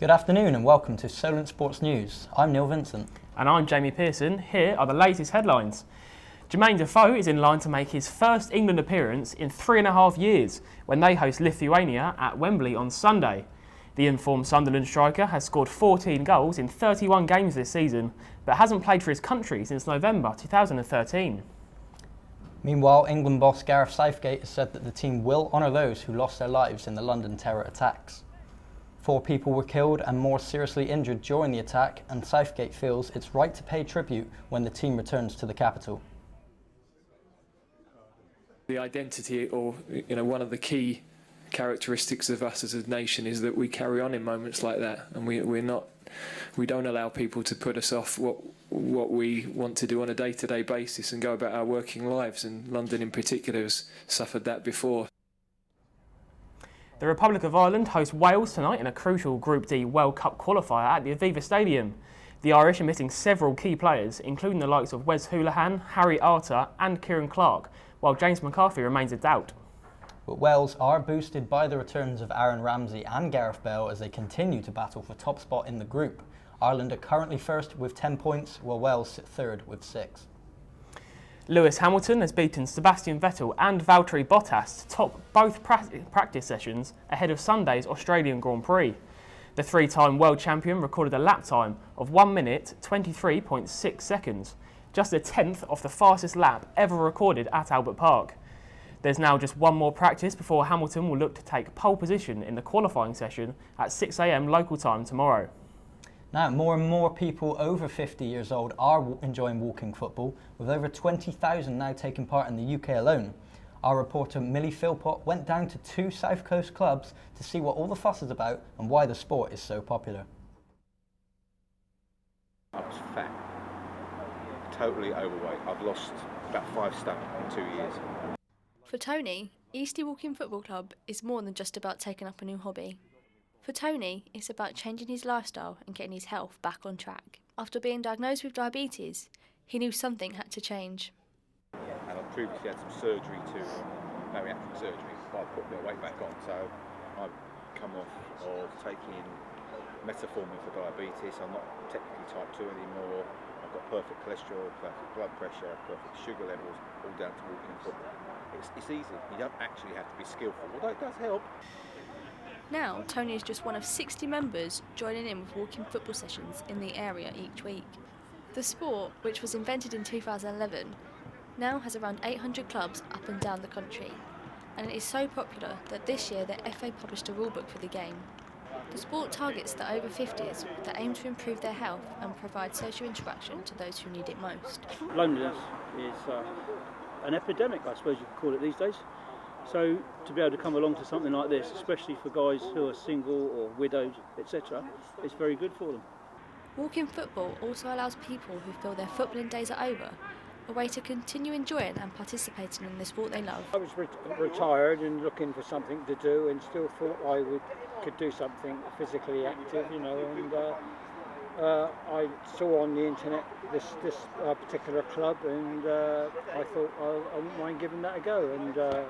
Good afternoon and welcome to Solent Sports News. I'm Neil Vincent. And I'm Jamie Pearson. Here are the latest headlines. Jermaine Defoe is in line to make his first England appearance in 3.5 years when they host Lithuania at Wembley on Sunday. The informed Sunderland striker has scored 14 goals in 31 games this season, but hasn't played for his country since November 2013. Meanwhile, England boss Gareth Southgate has said that the team will honour those who lost their lives in the London terror attacks. 4 people were killed and more seriously injured during the attack, and Southgate feels it's right to pay tribute when the team returns to the capital. The identity, or one of the key characteristics of us as a nation is that we carry on in moments like that, and we don't allow people to put us off what we want to do on a day-to-day basis and go about our working lives, and London in particular has suffered that before. The Republic of Ireland hosts Wales tonight in a crucial Group D World Cup qualifier at the Aviva Stadium. The Irish are missing several key players, including the likes of Wes Hoolahan, Harry Arter and Kieran Clark, while James McCarthy remains a doubt. But Wales are boosted by the returns of Aaron Ramsey and Gareth Bale as they continue to battle for top spot in the group. Ireland are currently first with 10 points, while Wales sit third with 6. Lewis Hamilton has beaten Sebastian Vettel and Valtteri Bottas to top both practice sessions ahead of Sunday's Australian Grand Prix. The 3-time world champion recorded a lap time of 1 minute 23.6 seconds, just a tenth of the fastest lap ever recorded at Albert Park. There's now just one more practice before Hamilton will look to take pole position in the qualifying session at 6 a.m. local time tomorrow. Now, more and more people over 50 years old are enjoying walking football, with over 20,000 now taking part in the UK alone. Our reporter Millie Philpott went down to 2 South Coast clubs to see what all the fuss is about and why the sport is so popular. I was fat, totally overweight. I've lost about 5 stone in 2 years. For Tony, Eastie Walking Football Club is more than just about taking up a new hobby. For Tony, it's about changing his lifestyle and getting his health back on track. After being diagnosed with diabetes, he knew something had to change. And I previously had some surgery bariatric surgery, but I put my weight back on, so I've come off of taking metformin for diabetes. I'm not technically type 2 anymore. I've got perfect cholesterol, perfect blood pressure, perfect sugar levels, all down to walking football. It's easy. You don't actually have to be skillful, although it does help. Now, Tony is just one of 60 members joining in with walking football sessions in the area each week. The sport, which was invented in 2011, now has around 800 clubs up and down the country, and it is so popular that this year the FA published a rulebook for the game. The sport targets the over 50s that aim to improve their health and provide social interaction to those who need it most. Loneliness is an epidemic, I suppose you could call it these days. So to be able to come along to something like this, especially for guys who are single or widowed, etc., it's very good for them. Walking football also allows people who feel their footballing days are over a way to continue enjoying and participating in the sport they love. I was retired and looking for something to do, and still thought I could do something physically active, and I saw on the internet this particular club, and I thought I wouldn't mind giving that a go. And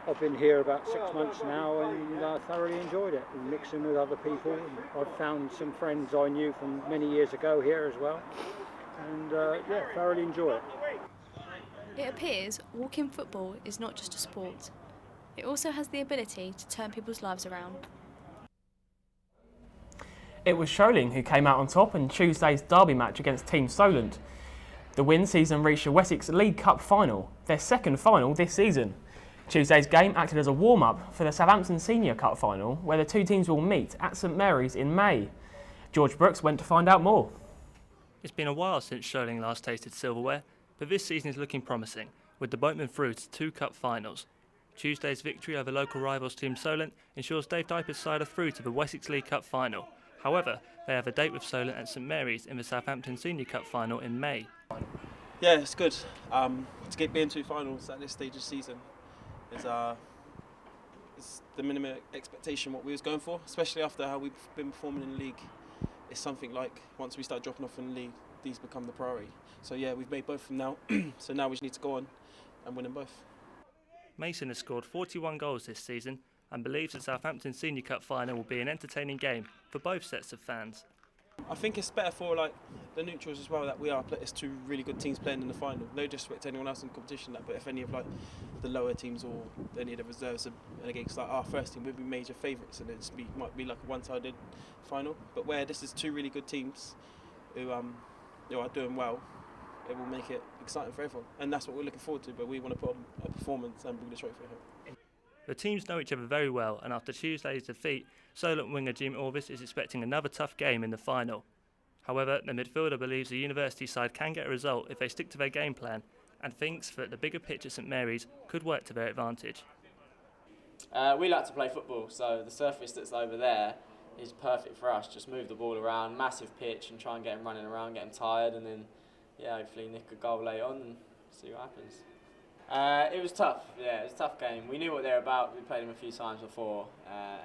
I've been here about 6 months now, and I thoroughly enjoyed it, and mixing with other people. I've found some friends I knew from many years ago here as well, and thoroughly enjoy it. It appears walking football is not just a sport. It also has the ability to turn people's lives around. It was Sholing who came out on top in Tuesday's derby match against Team Solent. The win sees them reach the Wessex League Cup final, their second final this season. Tuesday's game acted as a warm-up for the Southampton Senior Cup final, where the two teams will meet at St Mary's in May. George Brooks went to find out more. It's been a while since Sholing last tasted silverware, but this season is looking promising, with the boatmen through to 2 cup finals. Tuesday's victory over local rivals Team Solent ensures Dave Diper's side are through to the Wessex League Cup final. However, they have a date with Solent at St Mary's in the Southampton Senior Cup final in May. Yeah, it's good. To get being 2 finals at this stage of the season is the minimum expectation what we was going for, especially after how we've been performing in the league. It's something like once we start dropping off in the league, these become the priority. So yeah, we've made both of them now, so now we just need to go on and win them both. Mason has scored 41 goals this season, and believes the Southampton Senior Cup final will be an entertaining game for both sets of fans. I think it's better for the neutrals as well that it's two really good teams playing in the final. No disrespect to anyone else in the competition, but if any of the lower teams or any of the reserves are against our first team, we'd be major favourites, and it might be like a one-sided final. But where this is two really good teams who are doing well, it will make it exciting for everyone, and that's what we're looking forward to. But we want to put on a performance and bring the trophy home. The teams know each other very well, and after Tuesday's defeat, Solent winger Jim Orvis is expecting another tough game in the final. However, the midfielder believes the university side can get a result if they stick to their game plan, and thinks that the bigger pitch at St Mary's could work to their advantage. We like to play football, so the surface that's over there is perfect for us. Just move the ball around, massive pitch, and try and get them running around, get them tired, and then hopefully nick a goal late on and see what happens. It was tough, it was a tough game. We knew what they're about, we played them a few times before,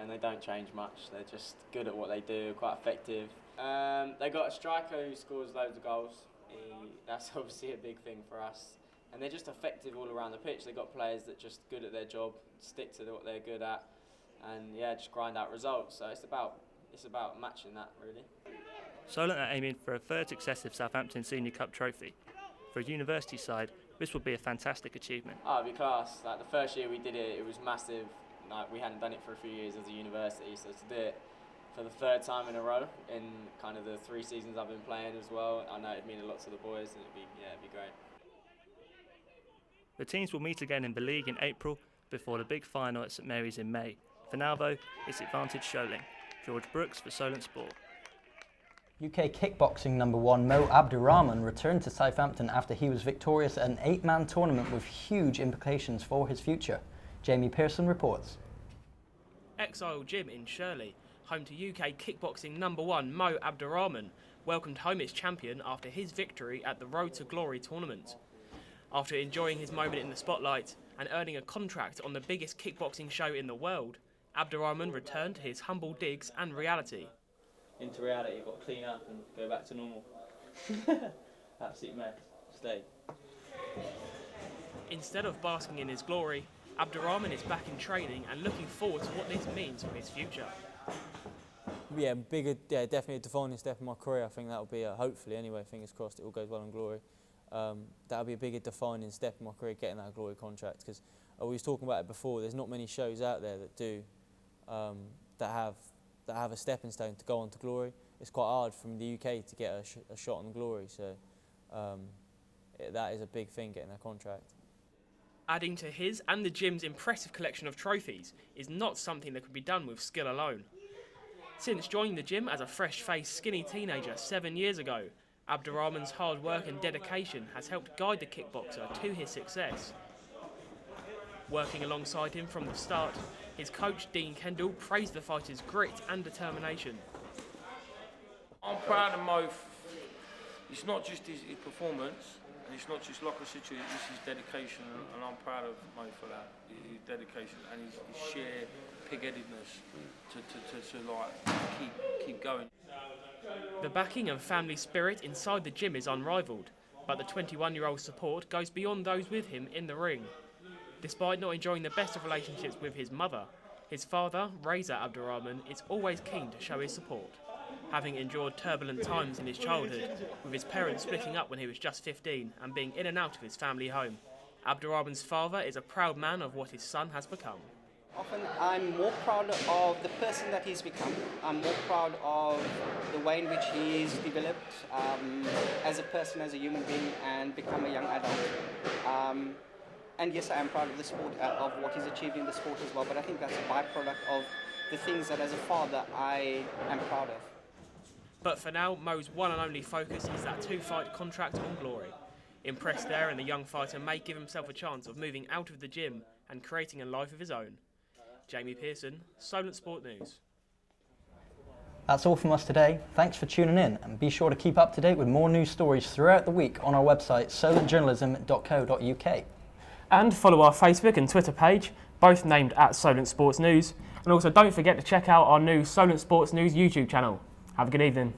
and they don't change much. They're just good at what they do, quite effective. They got a striker who scores loads of goals. That's obviously a big thing for us. And they're just effective all around the pitch. They've got players that are just good at their job, stick to what they're good at, and just grind out results. So it's about matching that, really. Solent are aiming for a third successive Southampton Senior Cup trophy. For a university side, this would be a fantastic achievement. Oh, it'd be class. The first year we did it, it was massive. We hadn't done it for a few years as a university, so to do it for the third time in a row in kind of the 3 seasons I've been playing as well, I know it'd mean a lot to the boys, and it'd be great. The teams will meet again in the league in April before the big final at St Mary's in May. For now, though, it's Advantage Sholing. George Brooks for Solent Sport. UK kickboxing number 1 Mo Abdurrahman returned to Southampton after he was victorious at an 8-man tournament with huge implications for his future. Jamie Pearson reports. Exile Gym in Shirley, home to UK kickboxing number 1 Mo Abdurrahman, welcomed home its champion after his victory at the Road to Glory tournament. After enjoying his moment in the spotlight and earning a contract on the biggest kickboxing show in the world, Abdurrahman returned to his humble digs and reality. Into reality, you've got to clean up and go back to normal. Absolute mess. Stay. Instead of basking in his glory, Abdurrahman is back in training and looking forward to what this means for his future. Definitely a defining step in my career. I think that'll be hopefully anyway, fingers crossed it all goes well in Glory. That'll be a bigger defining step in my career, getting that Glory contract, because we was talking about it before, there's not many shows out there that do that have a stepping stone to go on to Glory. It's quite hard from the UK to get a shot on Glory, so that is a big thing, getting that contract. Adding to his and the gym's impressive collection of trophies is not something that could be done with skill alone. Since joining the gym as a fresh-faced, skinny teenager 7 years ago, Abdurrahman's hard work and dedication has helped guide the kickboxer to his success. Working alongside him from the start, his coach Dean Kendall praised the fighter's grit and determination. I'm proud of Mo. It's not just his performance, and it's not just like I said to you, it's his dedication, and I'm proud of Mo for that. His dedication and his sheer pig-headedness to keep going. The backing and family spirit inside the gym is unrivaled, but the 21-year-old's support goes beyond those with him in the ring. Despite not enjoying the best of relationships with his mother, his father, Reza Abdurrahman, is always keen to show his support. Having endured turbulent times in his childhood, with his parents splitting up when he was just 15 and being in and out of his family home, Abdurrahman's father is a proud man of what his son has become. Often I'm more proud of the person that he's become. I'm more proud of the way in which he's developed as a person, as a human being, and become a young adult. And yes, I am proud of the sport, of what he's achieved in the sport as well, but I think that's a byproduct of the things that as a father I am proud of. But for now, Mo's one and only focus is that 2-fight contract on Glory. Impressed there, and the young fighter may give himself a chance of moving out of the gym and creating a life of his own. Jamie Pearson, Solent Sport News. That's all from us today. Thanks for tuning in, and be sure to keep up to date with more news stories throughout the week on our website solentjournalism.co.uk. And follow our Facebook and Twitter page, both named at Solent Sports News. And also don't forget to check out our new Solent Sports News YouTube channel. Have a good evening.